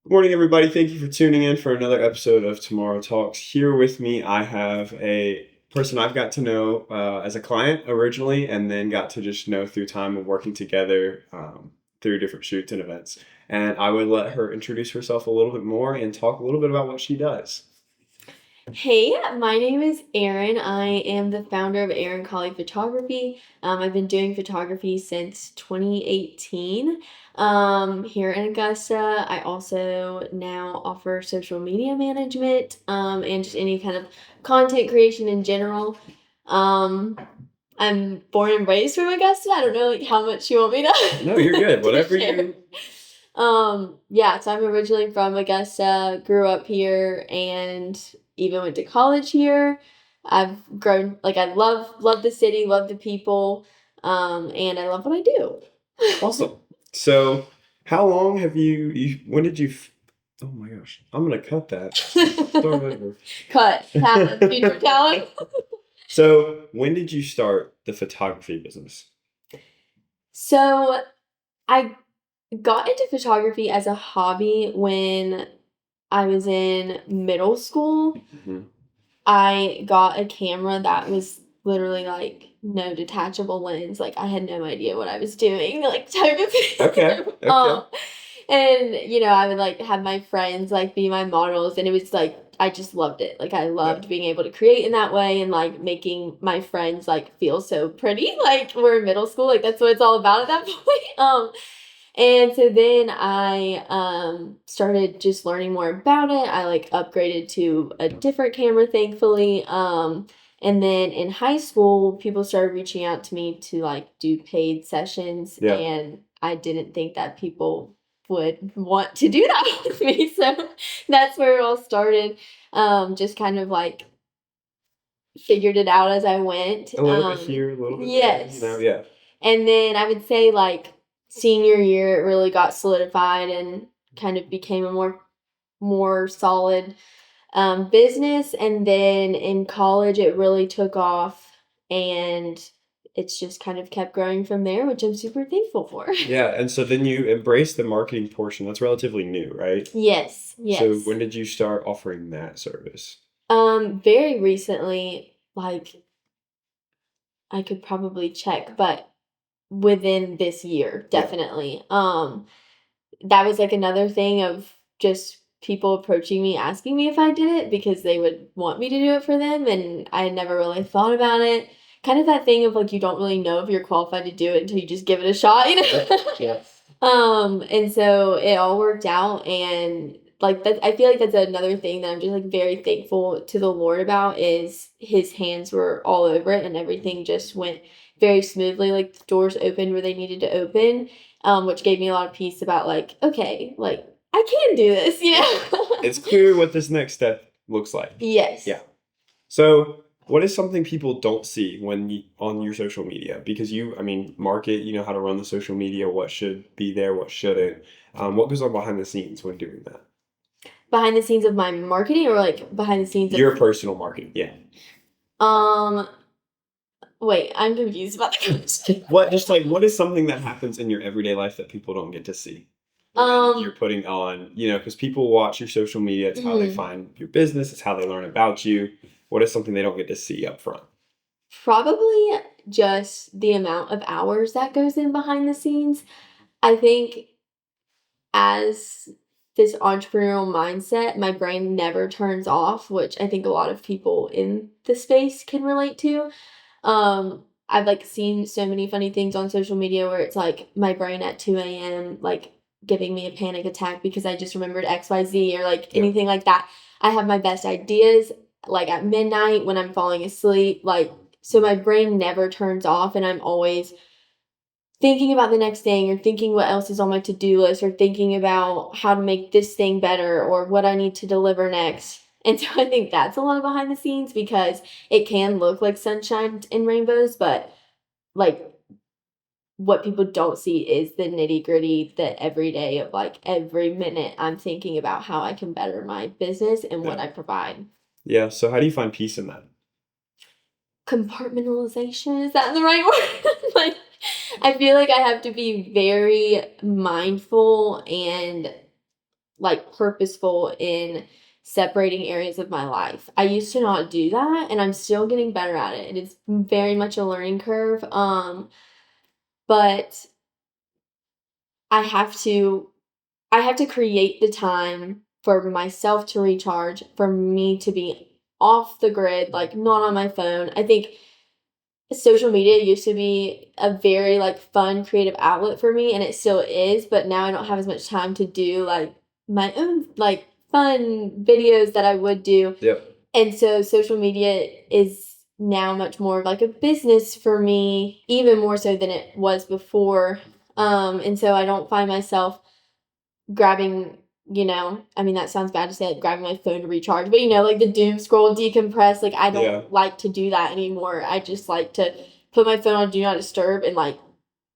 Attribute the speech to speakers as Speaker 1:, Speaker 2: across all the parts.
Speaker 1: Good morning, everybody. Thank you for tuning in for another episode of Tomorrow Talks. Here with me, I have a person I've got to know as a client originally, and then got to just know through time of working together through different shoots and events. And I would let her introduce herself a little bit more and talk a little bit about what she does.
Speaker 2: Hey, my name is Erin. I am the founder of Erin Colley Photography. I've been doing photography since 2018 here in Augusta. I also now offer social media management and just any kind of content creation in general. Um, I'm born and raised from Augusta. I don't know how much you want me to.
Speaker 1: No, you're good. Whatever
Speaker 2: share.
Speaker 1: you.
Speaker 2: Yeah, so I'm originally from Augusta, grew up here, and even went to college here. I've grown, I love the city, love the people, and I love what I do.
Speaker 1: Awesome. So, how long have when did you, oh my gosh, I'm going to cut that. Start over.
Speaker 2: Cut. Talent. Future talent.
Speaker 1: So, when did you start the photography business?
Speaker 2: So, I got into photography as a hobby when I was in middle school.
Speaker 1: Mm-hmm.
Speaker 2: I got a camera that was literally no detachable lens. I had no idea what I was doing, type of thing.
Speaker 1: Okay.
Speaker 2: And I would have my friends be my models, and it was I just loved it. I loved being able to create in that way and making my friends feel so pretty. We're in middle school, that's what it's all about at that point. And so then I started just learning more about it. I upgraded to a different camera, thankfully. And then in high school, people started reaching out to me to do paid sessions, and I didn't think that people would want to do that with me. So that's where it all started. Just kind of figured it out as I went.
Speaker 1: A little bit here, a little bit
Speaker 2: yes.
Speaker 1: there, yeah.
Speaker 2: And then I would say senior year, it really got solidified and kind of became a more solid business. And then in college, it really took off, and it's just kind of kept growing from there, which I'm super thankful for.
Speaker 1: Yeah, and so then you embrace the marketing portion. That's relatively new, right?
Speaker 2: Yes.
Speaker 1: So when did you start offering that service?
Speaker 2: Very recently, I could probably check, but within this year, definitely. That was another thing of just people approaching me asking me if I did it because they would want me to do it for them, and I had never really thought about it. Kind of that thing of you don't really know if you're qualified to do it until you just give it a shot,
Speaker 1: Yeah.
Speaker 2: And so it all worked out, and that I feel that's another thing that I'm just very thankful to the Lord about is his hands were all over it, and everything just went very smoothly. The doors opened where they needed to open, which gave me a lot of peace about okay, I can do this,
Speaker 1: It's clear what this next step looks like.
Speaker 2: Yes.
Speaker 1: Yeah. So what is something people don't see on your social media? Because market, you know how to run the social media, what should be there, what shouldn't. What goes on behind the scenes when doing that?
Speaker 2: Behind the scenes of my marketing, or behind the scenes of
Speaker 1: your personal marketing? Yeah.
Speaker 2: Wait, I'm confused about the question.
Speaker 1: What is something that happens in your everyday life that people don't get to see? You're putting on, because people watch your social media. It's how they find your business. It's how they learn about you. What is something they don't get to see up front?
Speaker 2: Probably just the amount of hours that goes in behind the scenes. I think as this entrepreneurial mindset, my brain never turns off, which I think a lot of people in the space can relate to. I've seen so many funny things on social media where it's my brain at 2 a.m. Giving me a panic attack because I just remembered XYZ or anything like that. I have my best ideas at midnight when I'm falling asleep. So my brain never turns off, and I'm always thinking about the next thing or thinking what else is on my to-do list or thinking about how to make this thing better or what I need to deliver next. And so I think that's a lot of behind the scenes because it can look like sunshine and rainbows, but what people don't see is the nitty-gritty, the everyday of every minute I'm thinking about how I can better my business and what I provide.
Speaker 1: Yeah, so how do you find peace in that?
Speaker 2: Compartmentalization, is that the right word? I feel I have to be very mindful and like purposeful in separating areas of my life. I used to not do that, and I'm still getting better at it. It is very much a learning curve. But I have to I have to create the time for myself to recharge, for me to be off the grid, like not on my phone. I think social media used to be a very like fun creative outlet for me, and it still is, but now I don't have as much time to do like my own like fun videos that I would do.
Speaker 1: Yep.
Speaker 2: And so social media is now much more of like a business for me, even more so than it was before. And so I don't find myself grabbing, I mean, that sounds bad to say, like, grabbing my phone to recharge, but, like, the doom scroll, decompress, like, I
Speaker 1: Yeah.
Speaker 2: don't like to do that anymore. I just like to put my phone on Do Not Disturb and, like,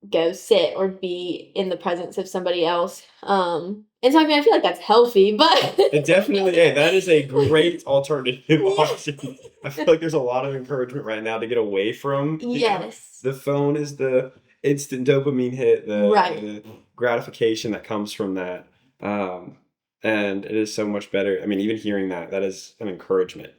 Speaker 2: go sit or be in the presence of somebody else. And so, I mean, I feel like that's healthy, but
Speaker 1: It definitely, hey, that is a great alternative option. I feel like there's a lot of encouragement right now to get away from,
Speaker 2: Yes.
Speaker 1: the phone is the instant dopamine hit,
Speaker 2: Right.
Speaker 1: the gratification that comes from that. Um, and it is so much better. I mean, even hearing that is an encouragement,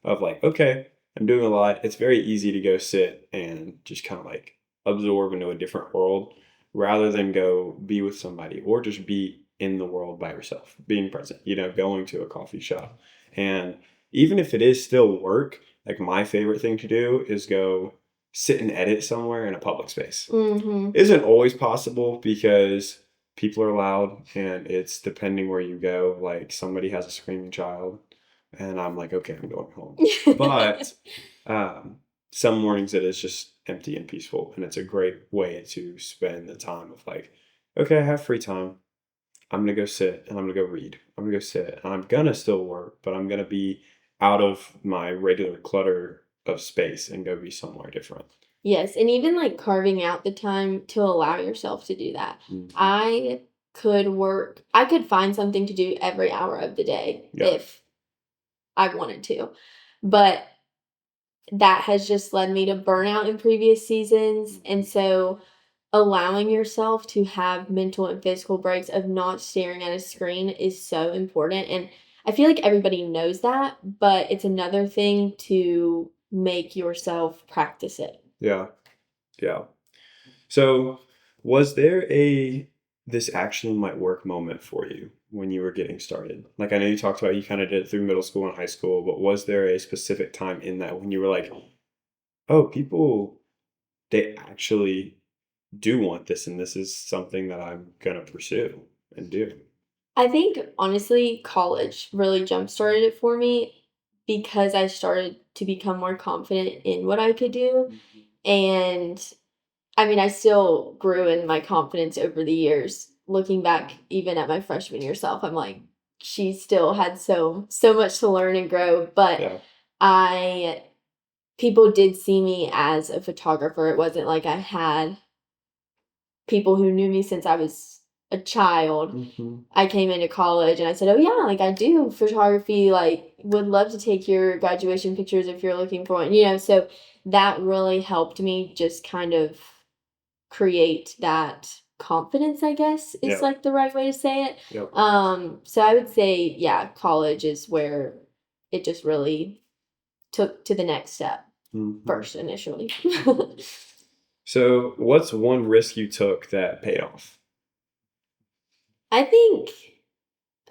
Speaker 1: of like, okay, I'm doing a lot. It's very easy to go sit and just kind of like absorb into a different world rather than go be with somebody or just be in the world by yourself, being present, going to a coffee shop. And even if it is still work, like my favorite thing to do is go sit and edit somewhere in a public space.
Speaker 2: Mm-hmm.
Speaker 1: Isn't always possible because people are loud and it's depending where you go. Like somebody has a screaming child and I'm like, okay, I'm going home. But um, some mornings it is just empty and peaceful. And it's a great way to spend the time of like, okay, I have free time. I'm gonna go sit and I'm gonna go read. I'm gonna go sit and I'm gonna still work, but I'm gonna be out of my regular clutter of space and go be somewhere different.
Speaker 2: Yes, and even, like, carving out the time to allow yourself to do that.
Speaker 1: Mhm.
Speaker 2: I could find something to do every hour of the day
Speaker 1: Yeah.
Speaker 2: if I wanted to, but that has just led me to burnout in previous seasons, and so allowing yourself to have mental and physical breaks of not staring at a screen is so important, and I feel like everybody knows that, but it's another thing to make yourself practice it.
Speaker 1: Yeah. Yeah. So, was there a this actually might work moment for you when you were getting started? Like I know you talked about you kind of did it through middle school and high school, but was there a specific time in that when you were like, "Oh, people they actually do want this and this is something that I'm going to pursue and do."
Speaker 2: I think honestly, college really jump started it for me because I started to become more confident in what I could do. And I mean, I still grew in my confidence over the years. Looking back, even at my freshman year self, I'm like, she still had so much to learn and grow. But
Speaker 1: Yeah.
Speaker 2: I people did see me as a photographer. It wasn't like I had people who knew me since I was a child.
Speaker 1: Mhm.
Speaker 2: I came into college and I said, "Oh yeah, like I do photography, like would love to take your graduation pictures if you're looking for one." So that really helped me just kind of create that confidence, I guess is
Speaker 1: Yeah.
Speaker 2: like the right way to say it.
Speaker 1: Yep.
Speaker 2: So I would say, yeah, college is where it just really took to the next step
Speaker 1: Mhm.
Speaker 2: first initially.
Speaker 1: So, what's one risk you took that paid off?
Speaker 2: I think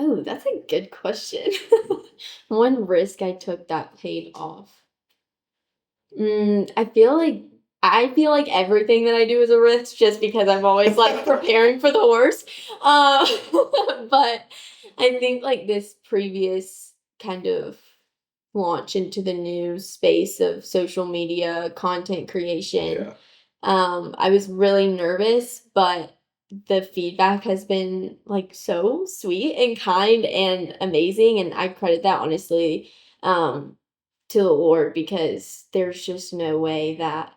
Speaker 2: Oh, that's a good question. One risk I took that paid off. I feel like everything that I do is a risk just because I'm always like preparing for the worst. Um, but I think like this previous kind of launch into the new space of social media content creation,
Speaker 1: Yeah.
Speaker 2: I was really nervous, but the feedback has been like so sweet and kind and amazing. And I credit that honestly um, to the Lord because there's just no way that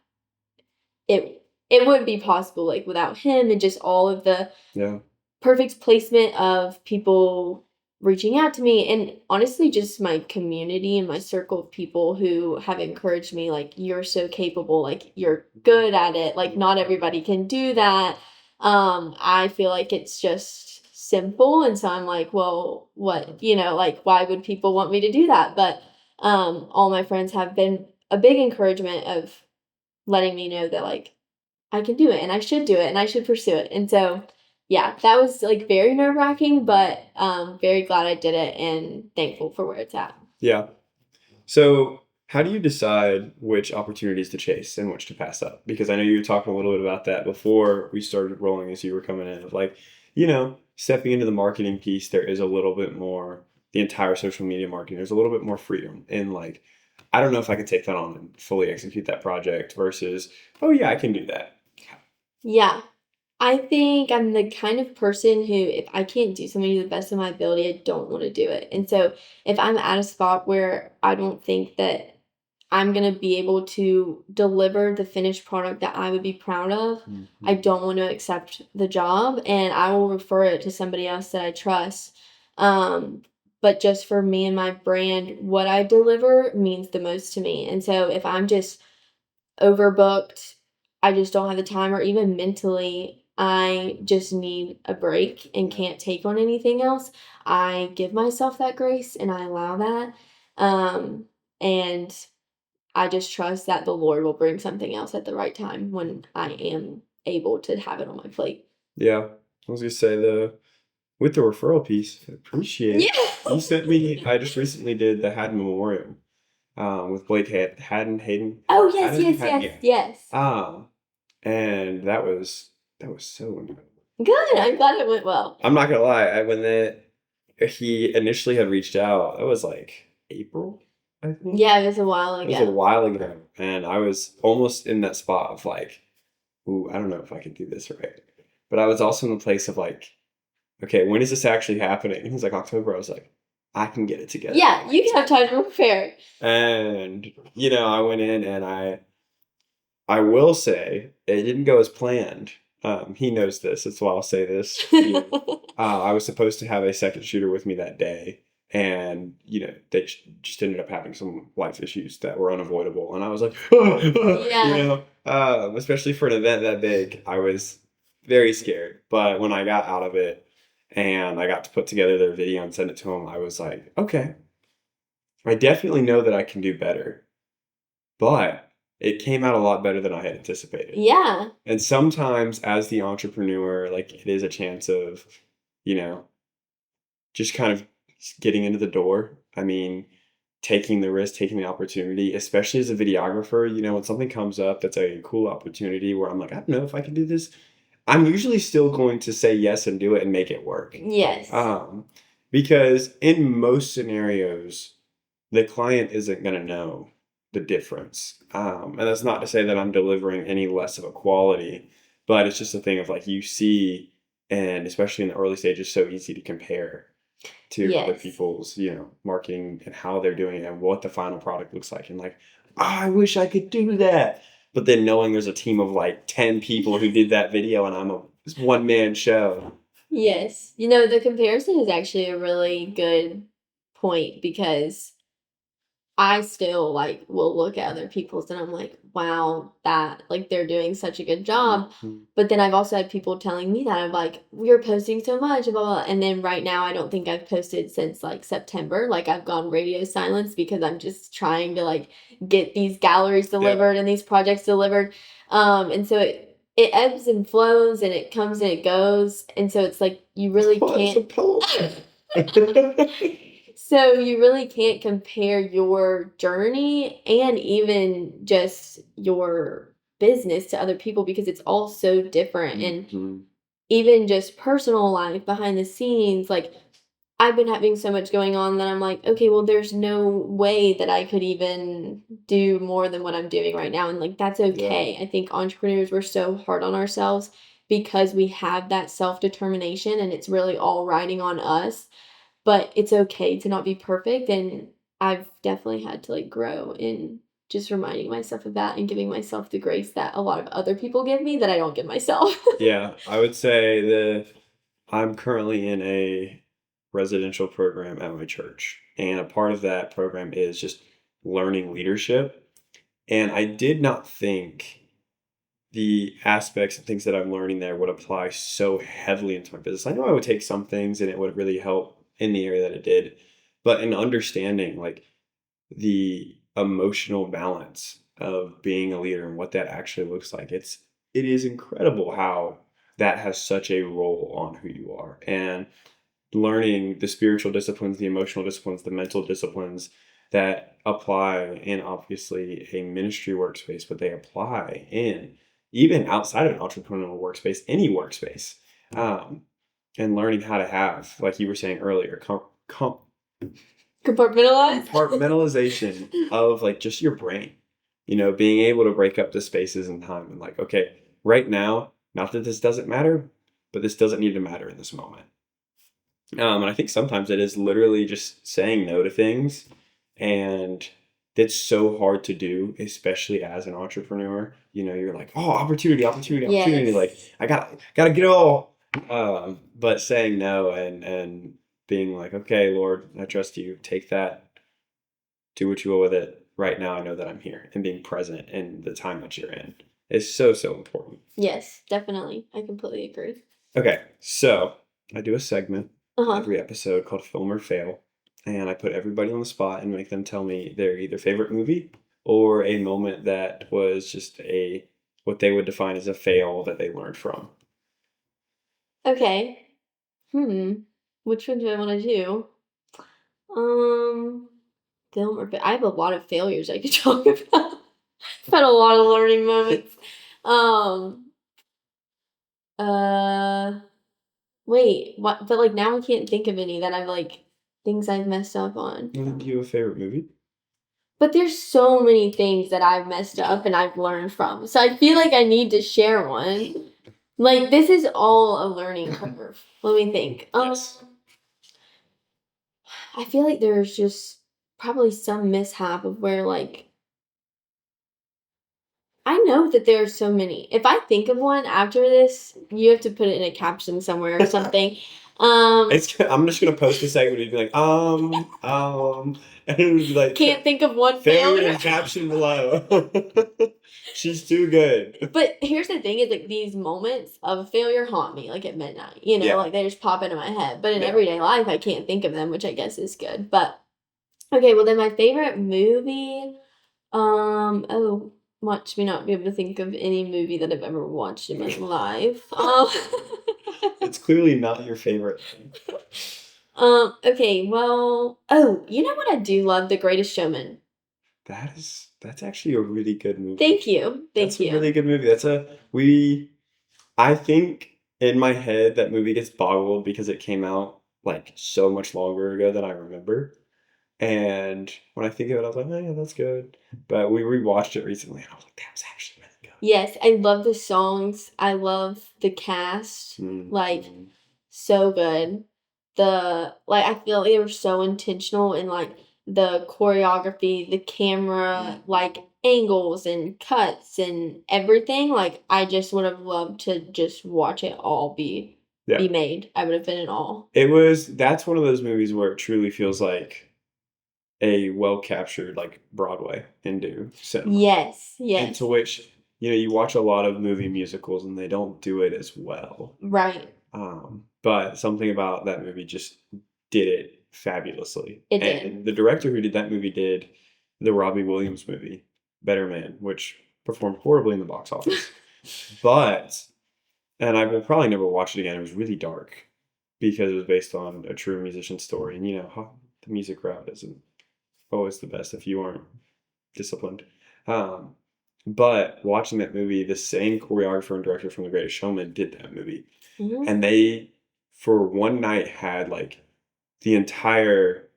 Speaker 2: it wouldn't be possible like without him and just all of the
Speaker 1: Yeah.
Speaker 2: perfect placement of people reaching out to me and honestly just my community and my circle of people who have encouraged me like you're so capable, like you're good at it, like not everybody can do that. I feel like it's just simple. And so I'm like, well, what, like, why would people want me to do that? But all my friends have been a big encouragement of letting me know that, like, I can do it and I should do it and I should pursue it. And so, yeah, that was like very nerve wracking, but very glad I did it and thankful for where it's at.
Speaker 1: Yeah. So, how do you decide which opportunities to chase and which to pass up? Because I know you were talking a little bit about that before we started rolling as you were coming in. Of like, stepping into the marketing piece, there is a little bit more, the entire social media marketing, there's a little bit more freedom. And like, I don't know if I can take that on and fully execute that project versus, oh, yeah, I can do that.
Speaker 2: Yeah. I think I'm the kind of person who, if I can't do something to the best of my ability, I don't want to do it. And so, if I'm at a spot where I don't think that I'm going to be able to deliver the finished product that I would be proud of, I
Speaker 1: Mhm.
Speaker 2: don't want to accept the job and I will refer it to somebody else that I trust. Um, but just for me and my brand, what I deliver means the most to me. And so, if I'm just overbooked, I just don't have the time, or even mentally, I just need a break and
Speaker 1: Yeah.
Speaker 2: can't take on anything else. I give myself that grace and I allow that. And I just trust that the Lord will bring something else at the right time when I am able to have it on my plate.
Speaker 1: Yeah. I was gonna say with the referral piece, I appreciate it.
Speaker 2: Yeah.
Speaker 1: You sent me. I just recently did the Haddon Memorial, with Blake Haddon Hayden.
Speaker 2: Oh, yes,
Speaker 1: Haddon
Speaker 2: yes,
Speaker 1: Haddon,
Speaker 2: yes,
Speaker 1: yeah.
Speaker 2: yes.
Speaker 1: And that was so incredible.
Speaker 2: Good. I'm glad it went well.
Speaker 1: I'm not gonna lie. When he initially had reached out, that was like April, I think.
Speaker 2: Yeah, it was a while
Speaker 1: It was a
Speaker 2: ago.
Speaker 1: while ago, and I was almost in that spot of like, ooh, I don't know if I can do this right. But I was also in the place of like, okay, when is this actually happening? It was like October. I was like, I can get it together.
Speaker 2: Yeah, you can have time to prepare.
Speaker 1: And I went in and I will say it didn't go as planned. He knows this. That's why I'll say this here. I was supposed to have a second shooter with me that day, and they just ended up having some life issues that were unavoidable. And I was like,
Speaker 2: Yeah.
Speaker 1: especially for an event that big, I was very scared. But when I got out of it and I got to put together their video and send it to him, I was like, okay, I definitely know that I can do better, but it came out a lot better than I had anticipated.
Speaker 2: Yeah.
Speaker 1: And sometimes as the entrepreneur, like it is a chance of, you know, just kind of getting into the door. I mean, taking the risk, taking the opportunity, especially as a videographer, when something comes up that's a cool opportunity where I'm like, I don't know if I can do this. I'm usually still going to say yes and do it and make it work.
Speaker 2: Yes.
Speaker 1: Because in most scenarios, the client isn't going to know the difference. And that's not to say that I'm delivering any less of a quality, but it's just a thing of like you see, and especially in the early stages, so easy to compare to other
Speaker 2: Yes.
Speaker 1: people's, marketing and how they're doing it and what the final product looks like. And like, oh, I wish I could do that. But then knowing there's a team of like 10 people who did that video and I'm a one man show.
Speaker 2: Yes. The comparison is actually a really good point because I still like will look at other people's and I'm like, wow, that like they're doing such a good job.
Speaker 1: Mhm.
Speaker 2: But then I've also had people telling me that I'm like, we're posting so much, blah, blah, blah. And then right now I don't think I've posted since like September. Like I've gone radio silence because I'm just trying to like get these galleries delivered and these projects delivered. And so it ebbs and flows and it comes and it goes. And so it's like you really can't So you really can't compare your journey and even just your business to other people because it's all so different. And
Speaker 1: Mhm.
Speaker 2: even just personal life behind the scenes, like I've been having so much going on that I'm like, okay, well, there's no way that I could even do more than what I'm doing right now. And like, that's
Speaker 1: Yeah.
Speaker 2: okay. I think entrepreneurs, we're so hard on ourselves because we have that self determination and it's really all riding on us, but it's okay to not be perfect, and I've definitely had to, like, grow in just reminding myself of that and giving myself the grace that a lot of other people give me that I don't give myself.
Speaker 1: Yeah, I would say that I'm currently in a residential program at my church, and a part of that program is just learning leadership. And I did not think the aspects and things that I'm learning there would apply so heavily into my business. I know I would take some things and it would really help in the area that it did, but in understanding like the emotional balance of being a leader and what that actually looks like, it is incredible how that has such a role on who you are. And learning the spiritual disciplines, the emotional disciplines, the mental disciplines that apply in obviously a ministry workspace, but they apply in even outside of an entrepreneurial workspace, any workspace. Um, and learning how to have, like you were saying earlier,
Speaker 2: Compartmentalized.
Speaker 1: compartmentalization of like just your brain, being able to break up the spaces and time and like, okay, right now, not that this doesn't matter, but this doesn't need to matter in this moment. And I think sometimes it is literally just saying no to things. And it's so hard to do, especially as an entrepreneur. You're like, oh, opportunity, opportunity, opportunity. Like,
Speaker 2: Yes.
Speaker 1: I gotta get it all. But saying no and being like, okay, Lord, I trust you. Take that, do what you will with it. Right now, I know that I'm here, and being present in the time that you're in is so, so important.
Speaker 2: Yes, definitely. I completely agree.
Speaker 1: Okay, so I do a segment
Speaker 2: Uh-huh.
Speaker 1: every episode called Film or Fail, and I put everybody on the spot and make them tell me their either favorite movie or a moment that was just a what they would define as a fail that they learned from.
Speaker 2: Okay. Which one do I want to do? Um, film or I have a lot of failures I could talk about. I've had a lot of learning moments. Um, uh, Wait, what? But like now I can't think of any that I've like things I've messed up on.
Speaker 1: Do you have a favorite movie?
Speaker 2: But there's so many things that I've messed up and I've learned from. So I feel like I need to share one. Like this is all a learning curve. Let me think.
Speaker 1: Yes.
Speaker 2: I feel like there's just probably some mishap of where like I know that there are so many. If I think of one after this, you have to put it in a caption somewhere or something.
Speaker 1: I'm just gonna post a segment and be like, and it'll be like,
Speaker 2: Can't think of one
Speaker 1: failure
Speaker 2: failure.
Speaker 1: and caption below. She's too good.
Speaker 2: But here's the thing: is like these moments of failure haunt me, like at midnight.
Speaker 1: Yeah.
Speaker 2: Like they just pop into my head. But in
Speaker 1: Yeah.
Speaker 2: everyday life, I can't think of them, which I guess is good. But okay, well then my favorite movie. Oh, watch me not be able to think of any movie that I've ever watched in my life.
Speaker 1: It's clearly not your favorite thing.
Speaker 2: Okay, well, oh, you know what I do love? The Greatest Showman.
Speaker 1: That's actually a really good movie.
Speaker 2: Thank you.
Speaker 1: That's
Speaker 2: Thank
Speaker 1: a really
Speaker 2: you.
Speaker 1: good movie. I think in my head that movie gets boggled because it came out like so much longer ago than I remember. And when I think of it, I was like, oh yeah, that's good. But we rewatched it recently and I was like, that was actually really good.
Speaker 2: Yes, I love the songs. I love the cast. Like,
Speaker 1: Mm-hmm.
Speaker 2: so good. I feel like they were so intentional in like the choreography, the camera, like angles and cuts and everything. Like I just would have loved to just watch it all
Speaker 1: Yeah.
Speaker 2: be made. I would have been in awe.
Speaker 1: That's one of those movies where it truly feels like a well captured like Broadway Hindu cinema.
Speaker 2: Yes,
Speaker 1: And
Speaker 2: yes.
Speaker 1: to which, you watch a lot of movie musicals and they don't do it as well.
Speaker 2: Right.
Speaker 1: But something about that movie just did it fabulously.
Speaker 2: It did.
Speaker 1: And the director who did that movie did the Robbie Williams movie, Better Man, which performed horribly in the box office. But, and I will probably never watch it again. It was really dark because it was based on a true musician story. And the music route isn't always the best if you aren't disciplined. Um, but watching that movie, the same choreographer and director from The Greatest Showman did that movie.
Speaker 2: Mhm.
Speaker 1: And they, for one night, had like the entire,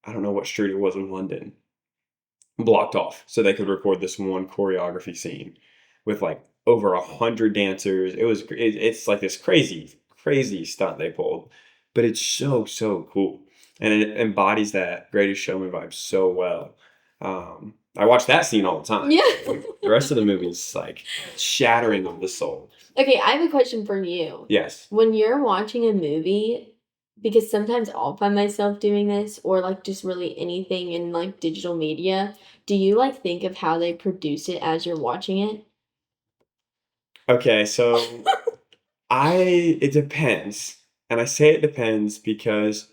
Speaker 1: I don't know what street it was in London, blocked off so they could record this one choreography scene with like over 100 dancers. It's like this crazy, crazy stunt they pulled, but it's so, so cool. And it embodies that Greatest Showman vibe so well. I watch that scene all the time.
Speaker 2: Yeah.
Speaker 1: The rest of the movie is like shattering of the soul.
Speaker 2: Okay, I have a question for you.
Speaker 1: Yes.
Speaker 2: When you're watching a movie, because sometimes I'll find myself doing this, or like just really anything in like digital media, do you like think of how they produce it as you're watching it?
Speaker 1: Okay, so it depends. And I say it depends because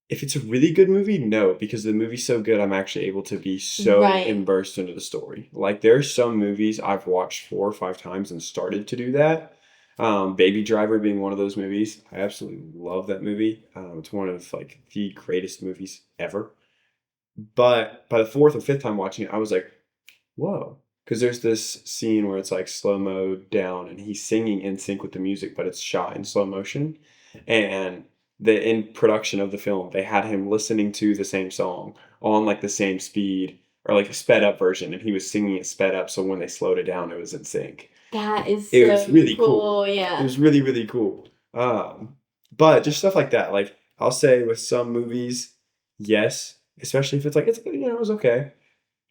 Speaker 1: if it's a really good movie, no, because the movie's so good, I'm actually able to be so
Speaker 2: Right.
Speaker 1: immersed into the story. Like there's some movies I've watched 4 or 5 times and started to do that. Baby Driver being one of those movies. I absolutely love that movie. It's one of like the greatest movies ever. But by the fourth or fifth time watching it, I was like, whoa. Because there's this scene where it's like slow mo down and he's singing in sync with the music, but it's shot in slow motion. And in production of the film, they had him listening to the same song on like the same speed or like a sped up version, and he was singing it sped up. So when they slowed it down, it was in sync.
Speaker 2: That is
Speaker 1: It was
Speaker 2: so
Speaker 1: really cool.
Speaker 2: cool.
Speaker 1: It
Speaker 2: Yeah.
Speaker 1: was really, really cool. But just stuff like that. Like I'll say with some movies, yes, especially if it's like it was okay.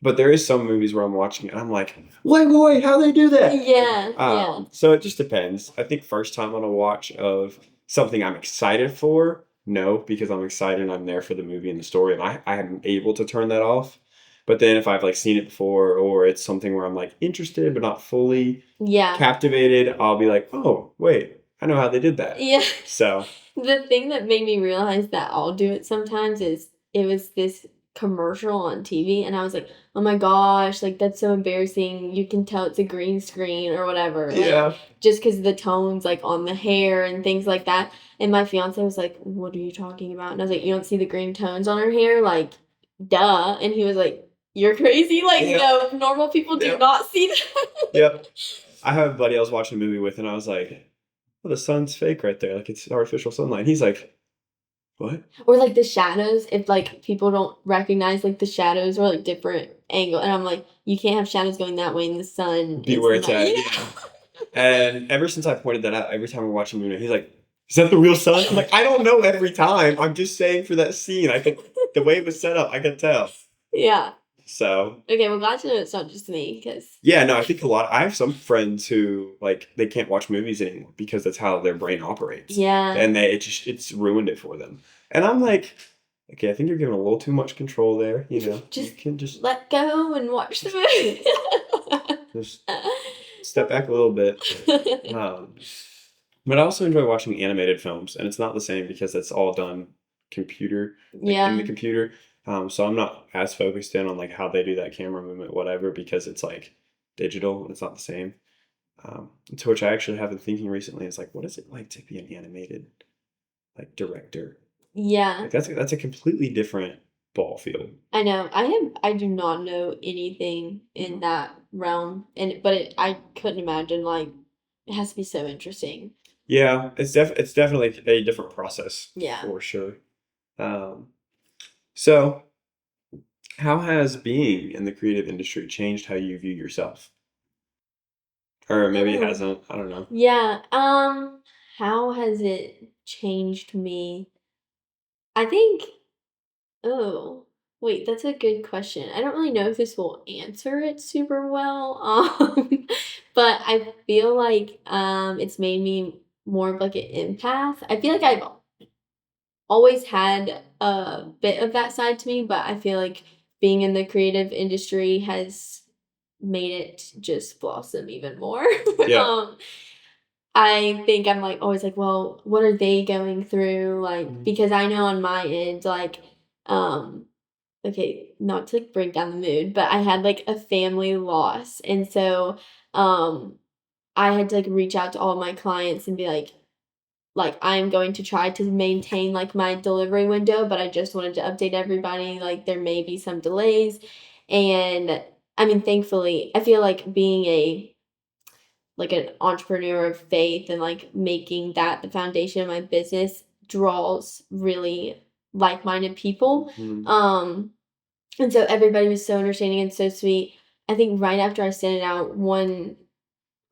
Speaker 1: But there is some movies where I'm watching it and I'm like, wait, how they do that?
Speaker 2: Yeah. Yeah.
Speaker 1: So it just depends. I think first time on a watch of something I'm excited for, no, because I'm excited and I'm there for the movie and the story and I am able to turn that off. But then if I've like seen it before or it's something where I'm like interested but not fully
Speaker 2: Yeah.
Speaker 1: captivated, I'll be like, oh, wait, I know how they did that.
Speaker 2: Yeah.
Speaker 1: So
Speaker 2: The thing that made me realize that I'll do it sometimes is it was this commercial on TV, and I was like, "Oh my gosh, like that's so embarrassing. You can tell it's a green screen or whatever." Like
Speaker 1: yeah.
Speaker 2: just because the tones like on the hair and things like that. And my fiance was like, "What are you talking about?" And I was like, "You don't see the green tones on her hair? Like, duh." And he was like, "You're crazy. Like,
Speaker 1: Yeah.
Speaker 2: no, normal people do
Speaker 1: Yeah.
Speaker 2: not see that."
Speaker 1: Yep. I have a buddy I was watching a movie with and I was like, well, the sun's fake right there. Like it's artificial sunlight. He's like, what?
Speaker 2: Or like the shadows, if like people don't recognize like the shadows or like different angle, and I'm like, you can't have shadows going that way in the sun.
Speaker 1: Be
Speaker 2: It's
Speaker 1: where it's
Speaker 2: not,
Speaker 1: at.
Speaker 2: you
Speaker 1: Yeah. And ever since I pointed that out, every time we're watching a movie, he's like, is that the real sun? I'm like, I don't know every time. I'm just saying for that scene. I think the way it was set up, I can tell.
Speaker 2: yeah.
Speaker 1: So
Speaker 2: Okay, well, glad to know it's not just me, because
Speaker 1: yeah, no, I think I have some friends who like they can't watch movies anymore because that's how their brain operates.
Speaker 2: yeah,
Speaker 1: And it's ruined it for them. And I'm like, okay, I think you're giving a little too much control there. You know, you
Speaker 2: just
Speaker 1: can just
Speaker 2: let go and watch the
Speaker 1: just step back a little bit.
Speaker 2: movie.
Speaker 1: Um, but I also enjoy watching animated films, and it's not the same because it's all done computer, like in the
Speaker 2: Yeah,
Speaker 1: computer. So I'm not as focused in on like how they do that camera movement, whatever, because it's like digital and it's not the same. To which I actually have been thinking recently is like, what is it like to be an animated like director?
Speaker 2: yeah.
Speaker 1: Like that's a completely different ball field.
Speaker 2: I know. I do not know anything in that realm, and but I couldn't imagine like it has to be so interesting.
Speaker 1: Yeah, it's definitely a different process
Speaker 2: Yeah.
Speaker 1: for sure. Um, so how has being in the creative industry changed how you view yourself? Or maybe it
Speaker 2: Oh.
Speaker 1: hasn't. I don't know.
Speaker 2: Yeah. How has it changed me? I think oh, wait, that's a good question. I don't really know if this will answer it super well. But I feel like it's made me more of like an empath. I feel like I've always had a bit of that side to me, but I feel like being in the creative industry has made it just blossom even more.
Speaker 1: Yeah.
Speaker 2: um I think I'm like always like, well, what are they going through? Like,
Speaker 1: Mhm.
Speaker 2: because I know on my end, like, um, okay, not to like bring down the mood, but I had like a family loss. And so I had to like reach out to all my clients and be like I'm going to try to maintain like my delivery window, but I just wanted to update everybody, like there may be some delays. And I mean, thankfully, I feel like being a like an entrepreneur of faith and like making that the foundation of my business draws really like-minded people.
Speaker 1: Mhm.
Speaker 2: And so everybody was so understanding and so sweet. I think right after I sent it out, one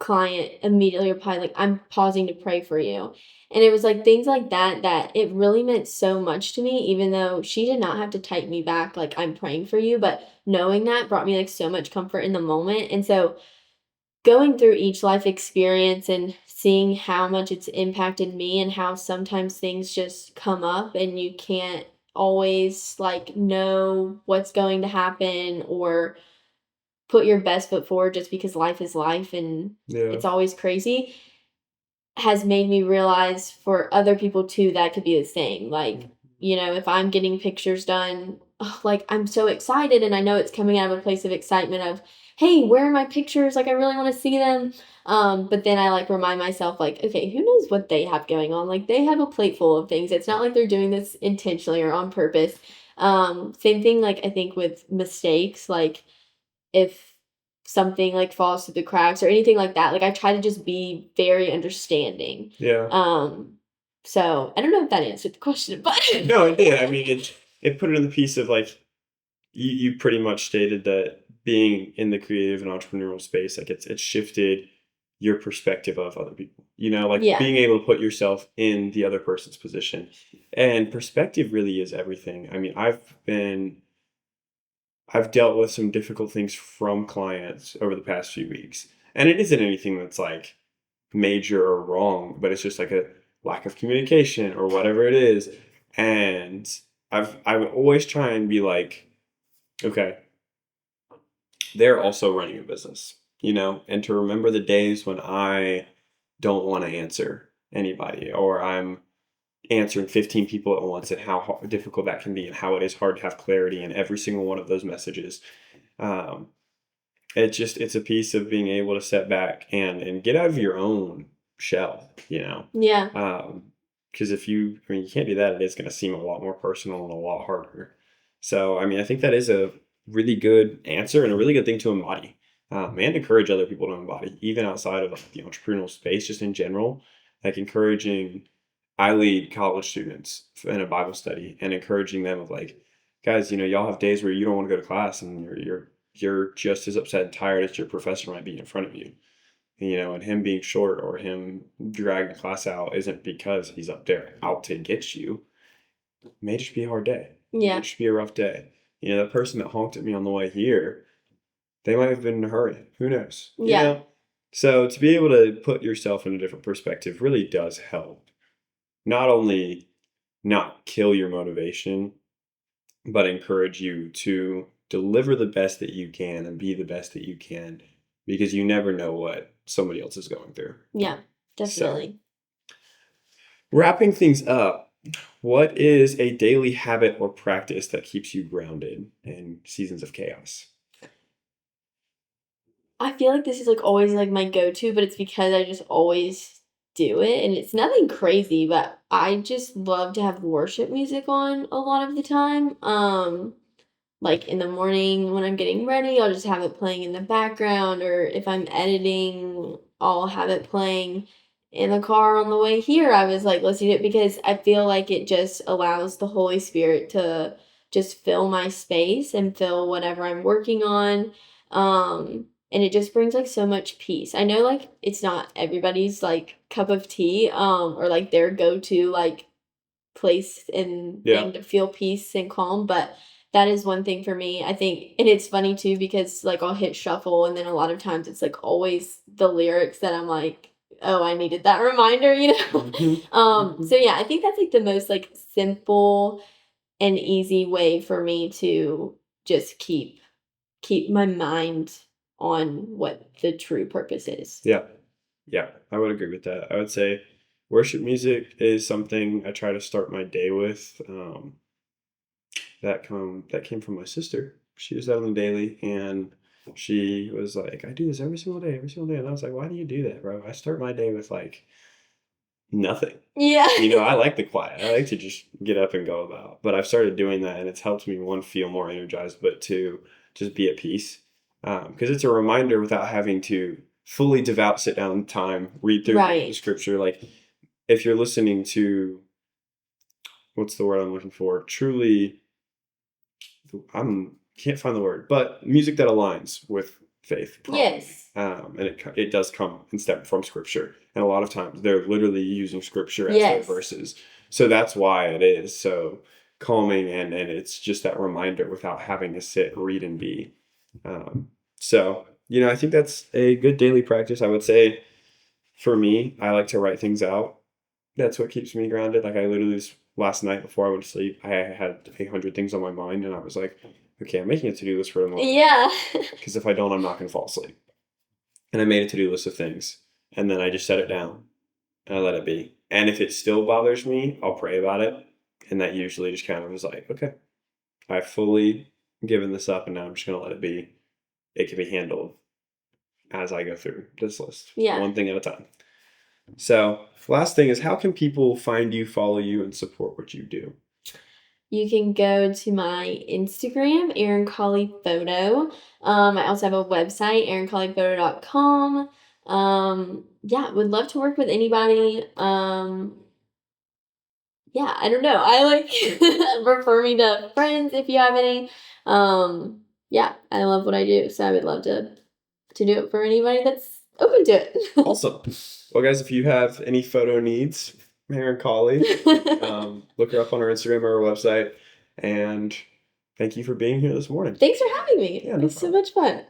Speaker 2: client immediately replied like, "I'm pausing to pray for you." And it was like things like that that it really meant so much to me, even though she did not have to type me back like, "I'm praying for you," but knowing that brought me like so much comfort in the moment. And so going through each life experience and seeing how much it's impacted me and how sometimes things just come up and you can't always like know what's going to happen or put your best foot forward just because life is life and
Speaker 1: Yeah.
Speaker 2: it's always crazy has made me realize for other people too that could be the same. Like, if I'm getting pictures done, like I'm so excited and I know it's coming out of a place of excitement of, hey, where are my pictures? Like I really want to see them. But then I like remind myself, like, okay, who knows what they have going on? Like they have a plate full of things. It's not like they're doing this intentionally or on purpose. Same thing, like I think with mistakes, like if something like falls through the cracks or anything like that. Like I try to just be very understanding.
Speaker 1: Yeah.
Speaker 2: So I don't know if that answered the question, but
Speaker 1: No, it did. I mean, it put it in the piece of like you pretty much stated that being in the creative and entrepreneurial space, like it's shifted your perspective of other people. Like
Speaker 2: yeah,
Speaker 1: being able to put yourself in the other person's position, and perspective really is everything. I mean, I've dealt with some difficult things from clients over the past few weeks, and it isn't anything that's like major or wrong, but it's just like a lack of communication or whatever it is. And I would always try and be like, okay, they're also running a business, and to remember the days when I don't want to answer anybody or I'm answering 15 people at once and how difficult that can be and how it is hard to have clarity in every single one of those messages. Um, it's a piece of being able to step back and get out of your own shell,
Speaker 2: yeah,
Speaker 1: because I mean, you can't do that. It is going to seem a lot more personal and a lot harder. So, I mean, I think that is a really good answer and a really good thing to embody, and encourage other people to embody, even outside of like, the entrepreneurial space, just in general, like encouraging. I lead college students in a Bible study and encouraging them of like, guys, y'all have days where you don't want to go to class and you're just as upset and tired as your professor might be in front of you. And him being short or him dragging the class out isn't because he's up there out to get you. It may just be a hard day. It may
Speaker 2: yeah,
Speaker 1: just be a rough day. That person that honked at me on the way here, they might have been in a hurry. Who knows?
Speaker 2: yeah,
Speaker 1: So to be able to put yourself in a different perspective really does help. Not only not kill your motivation, but encourage you to deliver the best that you can and be the best that you can, because you never know what somebody else is going through.
Speaker 2: yeah,
Speaker 1: So,
Speaker 2: definitely.
Speaker 1: wrapping things up, what is a daily habit or practice that keeps you grounded in seasons of chaos?
Speaker 2: I feel like this is like always like my go-to, but it's because I just always do it and it's nothing crazy, but I just love to have worship music on a lot of the time. Like in the morning when I'm getting ready, I'll just have it playing in the background, or if I'm editing, I'll have it playing in the car on the way here. I was like listening to it because I feel like it just allows the Holy Spirit to just fill my space and fill whatever I'm working on. And it just brings like so much peace. I know like it's not everybody's like cup of tea, or like their go-to like place and
Speaker 1: Yeah.
Speaker 2: thing to feel peace and calm, but that is one thing for me. I think, and it's funny too because like I'll hit shuffle and then a lot of times it's like always the lyrics that I'm like, oh, I needed that reminder. So yeah, I think that's like the most like simple and easy way for me to just keep my mind on what the true purpose is.
Speaker 1: Yeah. Yeah. I would agree with that. I would say worship music is something I try to start my day with. That came from my sister. She was out on the daily, and she was like, "I do this every single day." And I was like, "Why do you do that, bro?" I start my day with like nothing.
Speaker 2: Yeah.
Speaker 1: I like the quiet. I like to just get up and go about. But I've started doing that, and it's helped me, one, feel more energized, but two, just be at peace. Because it's a reminder without having to fully devout sit down time, read through the
Speaker 2: Right.
Speaker 1: scripture. Like if you're listening to, what's the word I'm looking for? Truly, I'm can't find the word, but music that aligns with faith properly.
Speaker 2: Yes.
Speaker 1: And it does come and stem from scripture, and a lot of times they're literally using scripture as their
Speaker 2: Yes.
Speaker 1: verses. So that's why it is so calming, and it's just that reminder without having to sit, read, and be. So I think that's a good daily practice. I would say for me, I like to write things out. That's what keeps me grounded. Like I literally last night before I went to sleep, I had 100 things on my mind, and I was like, okay, I'm making a to-do list for tomorrow.
Speaker 2: Yeah.
Speaker 1: Because if I don't, I'm not going to fall asleep. And I made a to-do list of things. And then I just set it down and I let it be. And if it still bothers me, I'll pray about it. And that usually just kind of is like, okay, I've fully given this up and now I'm just going to let it be. It can be handled as I go through this list.
Speaker 2: Yeah.
Speaker 1: One thing at a time. So, last thing is, how can people find you, follow you, and support what you do?
Speaker 2: You can go to my Instagram, Erin Colley Photo. I also have a website, erincolliephoto.com. Yeah, would love to work with anybody. Yeah, I don't know. I like refer me to friends if you have any. Yeah, I love what I do, so I would love to do it for anybody that's open to it.
Speaker 1: Awesome. Well, guys, if you have any photo needs, Erin Colley, look her up on our Instagram or our website. And thank you for being here this morning.
Speaker 2: Thanks for having me.
Speaker 1: Yeah,
Speaker 2: It
Speaker 1: no
Speaker 2: was so much fun.